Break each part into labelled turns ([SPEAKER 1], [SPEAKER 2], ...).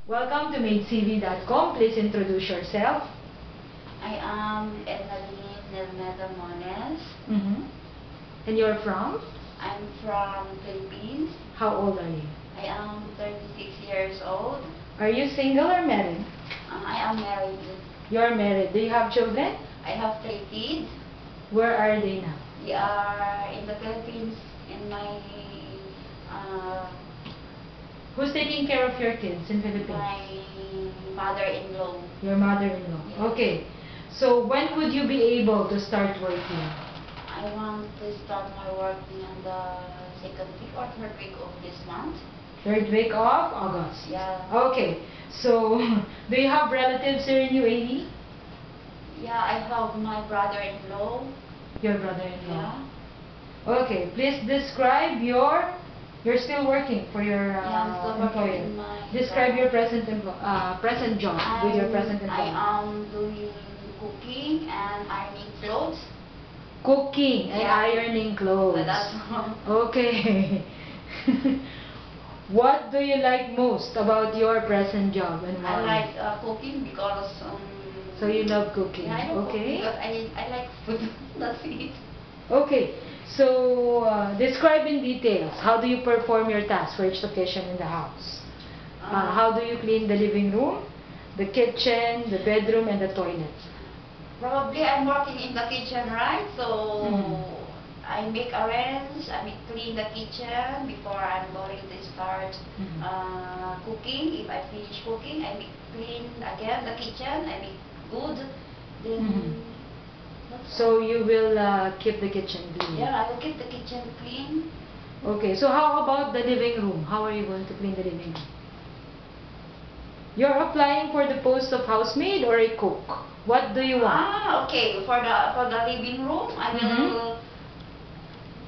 [SPEAKER 1] Welcome to MaidCV.com. Please introduce yourself.
[SPEAKER 2] I am Edaline Nelmeda Mones.
[SPEAKER 1] And you're from?
[SPEAKER 2] I'm from Philippines.
[SPEAKER 1] How old are you?
[SPEAKER 2] I am 36 years old.
[SPEAKER 1] Are you single or married?
[SPEAKER 2] I am married.
[SPEAKER 1] You're married. Do you have children?
[SPEAKER 2] I have 3 kids.
[SPEAKER 1] Where are they now?
[SPEAKER 2] We are in the Philippines in my
[SPEAKER 1] Who's taking care of your kids in Philippines?
[SPEAKER 2] my mother-in-law.
[SPEAKER 1] Your mother-in-law.
[SPEAKER 2] Yes.
[SPEAKER 1] Okay. So when would you be able to start working?
[SPEAKER 2] I want to start my working on the second week or third week of this month.
[SPEAKER 1] Third week of August.
[SPEAKER 2] Yeah.
[SPEAKER 1] Okay. So do you have relatives here in UAE?
[SPEAKER 2] Yeah, I have my brother-in-law.
[SPEAKER 1] Your brother-in-law.
[SPEAKER 2] Yeah.
[SPEAKER 1] Okay. Please describe your... You're still working for your
[SPEAKER 2] Yeah, I'm still working
[SPEAKER 1] employer.
[SPEAKER 2] in my
[SPEAKER 1] Describe
[SPEAKER 2] job.
[SPEAKER 1] your present job with your present
[SPEAKER 2] I
[SPEAKER 1] employer.
[SPEAKER 2] am doing cooking and ironing clothes.
[SPEAKER 1] Cooking and
[SPEAKER 2] Yeah.
[SPEAKER 1] ironing clothes.
[SPEAKER 2] So that's
[SPEAKER 1] Okay. What do you like most about your present job and
[SPEAKER 2] I
[SPEAKER 1] why?
[SPEAKER 2] like cooking because
[SPEAKER 1] So you love cooking.
[SPEAKER 2] yeah, I love
[SPEAKER 1] Okay.
[SPEAKER 2] cooking because I like food. That's it.
[SPEAKER 1] Okay. So describe in details, how do you perform your tasks for each location in the house? How do you clean the living room, the kitchen, the bedroom, and the toilet?
[SPEAKER 2] Probably I'm working in the kitchen, right? So
[SPEAKER 1] Mhm.
[SPEAKER 2] I make clean the kitchen before I'm going to start cooking. If I finish cooking, I make clean again the kitchen. I make good. Then that's
[SPEAKER 1] So you will keep the kitchen clean.
[SPEAKER 2] yeah, I will keep the kitchen clean.
[SPEAKER 1] Okay, so how about the living room? How are you going to clean the living room? You're applying for the post of housemaid or a cook? What do you want?
[SPEAKER 2] Okay. For the living room, I will.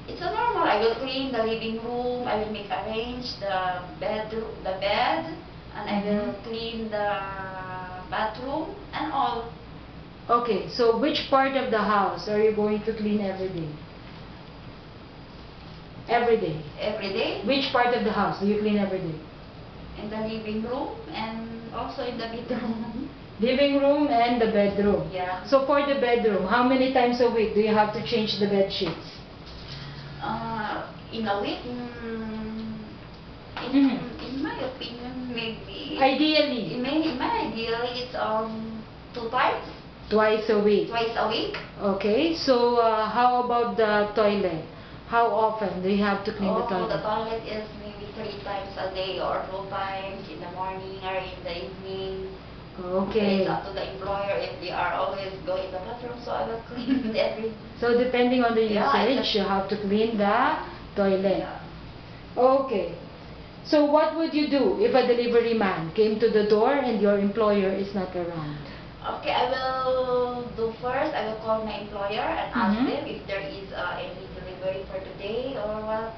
[SPEAKER 2] It's a normal. I will clean the living room. I will make arrange the bed, and I will clean the bathroom and all.
[SPEAKER 1] Okay, so which part of the house are you going to clean every day? Every day.
[SPEAKER 2] Every day
[SPEAKER 1] Which part of the house do you clean every day?
[SPEAKER 2] in the living room and also in the bedroom.
[SPEAKER 1] Living room and the bedroom.
[SPEAKER 2] Yeah.
[SPEAKER 1] So for the bedroom, how many times a week do you have to change the bed sheets?
[SPEAKER 2] In a week, in my opinion, maybe.
[SPEAKER 1] Ideally,
[SPEAKER 2] In my ideal, it's 2 times,
[SPEAKER 1] twice a week.
[SPEAKER 2] twice a week.
[SPEAKER 1] Okay, so how about the toilet? How often do you have to clean the
[SPEAKER 2] The
[SPEAKER 1] toilet?
[SPEAKER 2] toilet is maybe 3 times a day or 2 times in the morning or in the evening.
[SPEAKER 1] Okay.
[SPEAKER 2] It's up to the employer if they are always going to the bathroom, so I will clean every.
[SPEAKER 1] So depending on the
[SPEAKER 2] Yeah,
[SPEAKER 1] usage, you have to clean the toilet.
[SPEAKER 2] Yeah.
[SPEAKER 1] Okay. So what would you do if a delivery man came to the door and your employer is not around?
[SPEAKER 2] Okay, I will do first. I will call my employer and ask
[SPEAKER 1] Mhm.
[SPEAKER 2] them if there is any delivery for today or what.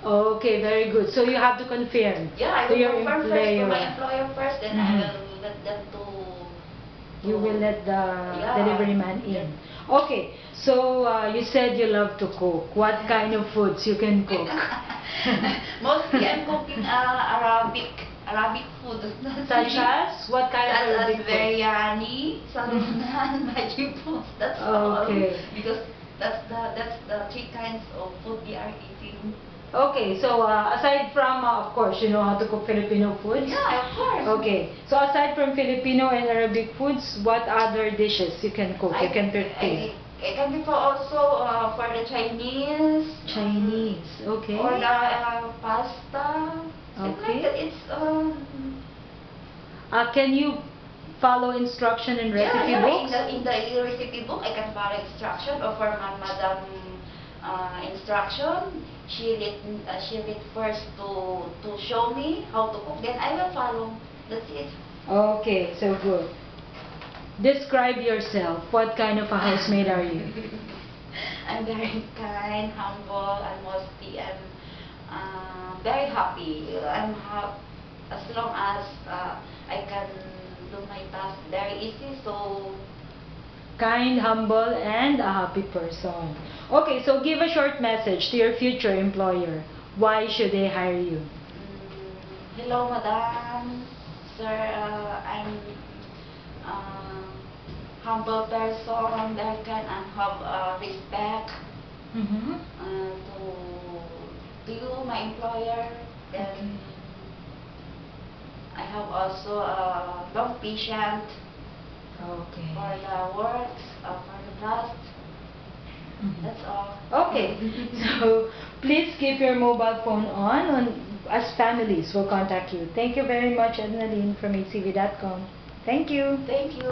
[SPEAKER 1] Okay, very good. So you have to confirm
[SPEAKER 2] Yeah, I
[SPEAKER 1] to
[SPEAKER 2] will
[SPEAKER 1] your
[SPEAKER 2] confirm first to
[SPEAKER 1] employer.
[SPEAKER 2] my employer first, then I
[SPEAKER 1] Mhm.
[SPEAKER 2] will let them to.
[SPEAKER 1] You will let the
[SPEAKER 2] Yeah.
[SPEAKER 1] delivery man in. Okay, so you said you love to cook. What kind of foods you can cook?
[SPEAKER 2] Mostly I'm cooking Arabic food.
[SPEAKER 1] Such as? What kind of
[SPEAKER 2] Such as
[SPEAKER 1] Arabic food?
[SPEAKER 2] biryani, salunan, Maggi food. That's all.
[SPEAKER 1] Okay.
[SPEAKER 2] Because that's the 3 kinds of food we are eating.
[SPEAKER 1] Okay, so aside from, of course, you know how to cook Filipino foods?
[SPEAKER 2] Yeah, of course.
[SPEAKER 1] Okay, so aside from Filipino and Arabic foods, what other dishes you can cook, you can prepare?
[SPEAKER 2] I can prepare also for the Chinese.
[SPEAKER 1] Chinese, okay.
[SPEAKER 2] Or the pasta. It's
[SPEAKER 1] Okay.
[SPEAKER 2] like that. It's
[SPEAKER 1] Can you follow instruction in recipe
[SPEAKER 2] yeah,
[SPEAKER 1] books?
[SPEAKER 2] in the recipe book, I can follow instruction or for my madam instruction. She read first to show me how to cook. Then I will follow. That's it.
[SPEAKER 1] Okay, so good. Describe yourself. What kind of a housemaid are you?
[SPEAKER 2] I'm very kind, humble, and mostly I'm very happy. As long as I can do my task very easy. So
[SPEAKER 1] Kind, humble, and a happy person. Okay, so give a short message to your future employer. Why should they hire you?
[SPEAKER 2] hello, madam. sir, I'm humble person that can have respect
[SPEAKER 1] Mm-hmm.
[SPEAKER 2] to you, my employer. Then I have also long patience
[SPEAKER 1] Okay.
[SPEAKER 2] for the works, for the task.
[SPEAKER 1] Mhm.
[SPEAKER 2] That's all.
[SPEAKER 1] Okay, so please keep your mobile phone on as families will contact you. Thank you very much, Ednaline from HCV.com. Thank you.
[SPEAKER 2] Thank you.